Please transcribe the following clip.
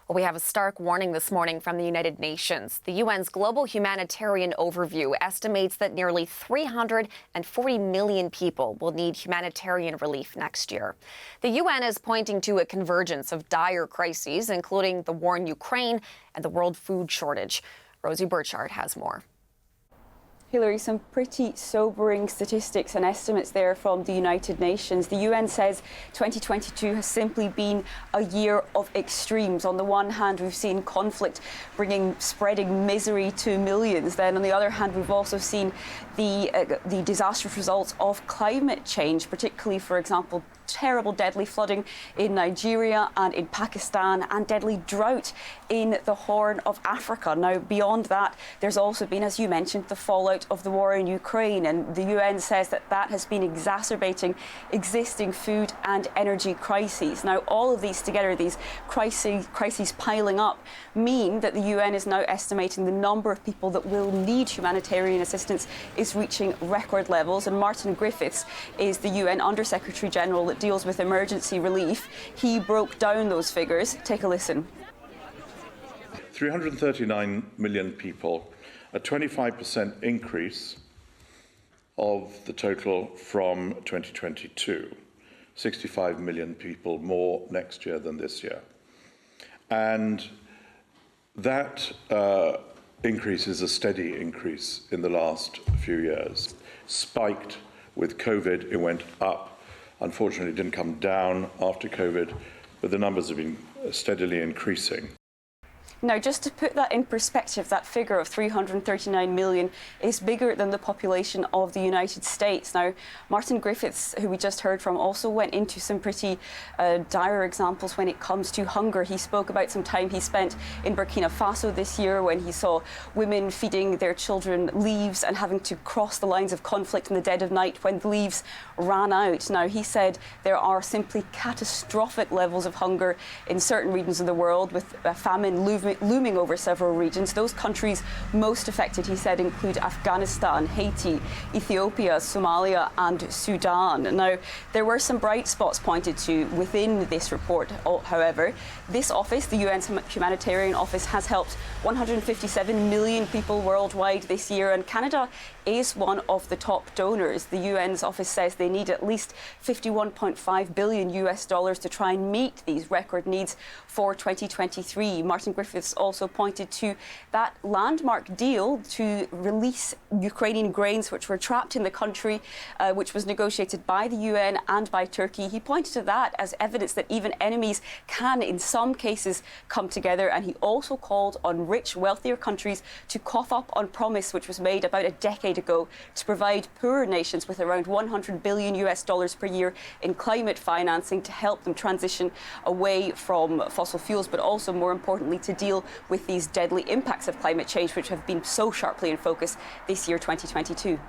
Well, we have a stark warning this morning from the United Nations. The UN's Global Humanitarian Overview estimates that nearly 340 million people will need humanitarian relief next year. The UN is pointing to a convergence of dire crises, including the war in Ukraine and the world food shortage. Rosie Burchard has more. Hillary, some pretty sobering statistics and estimates there from the United Nations. The UN says 2022 has simply been a year of extremes. On the one hand, we've seen conflict spreading misery to millions. Then on the other hand, we've also seen the disastrous results of climate change, particularly, for example, terrible deadly flooding in Nigeria and in Pakistan, and deadly drought in the Horn of Africa. Now, beyond that, there's also been, as you mentioned, the fallout of the war in Ukraine, and the UN says that that has been exacerbating existing food and energy crises. Now, all of these together, these crises piling up, mean that the UN is now estimating the number of people that will need humanitarian assistance is reaching record levels. And Martin Griffiths is the UN Under-Secretary General that deals with emergency relief. He broke down those figures. Take a listen. 339 million people, a 25% increase of the total from 2022. 65 million people more next year than this year. And that increase is a steady increase in the last few years. Spiked with COVID, it went up. Unfortunately, it didn't come down after COVID, but the numbers have been steadily increasing. Now, just to put that in perspective, that figure of 339 million is bigger than the population of the United States. Now, Martin Griffiths, who we just heard from, also went into some pretty dire examples when it comes to hunger. He spoke about some time he spent in Burkina Faso this year when he saw women feeding their children leaves and having to cross the lines of conflict in the dead of night when the leaves ran out. Now, he said there are simply catastrophic levels of hunger in certain regions of the world, with famine looming over several regions. Those countries most affected, he said, include Afghanistan, Haiti, Ethiopia, Somalia and Sudan. Now, there were some bright spots pointed to within this report, however. This office, the UN's Humanitarian Office, has helped 157 million people worldwide this year, and Canada is one of the top donors. The UN's office says they need at least $51.5 billion to try and meet these record needs for 2023. Martin Griffiths also pointed to that landmark deal to release Ukrainian grains which were trapped in the country, which was negotiated by the UN and by Turkey. He pointed to that as evidence that even enemies can, in some cases, come together. And he also called on rich, wealthier countries to cough up on promise which was made about a decade ago to provide poorer nations with around $100 billion per year in climate financing to help them transition away from fossil fuels, but also, more importantly, to deal with these deadly impacts of climate change, which have been so sharply in focus this year, 2022.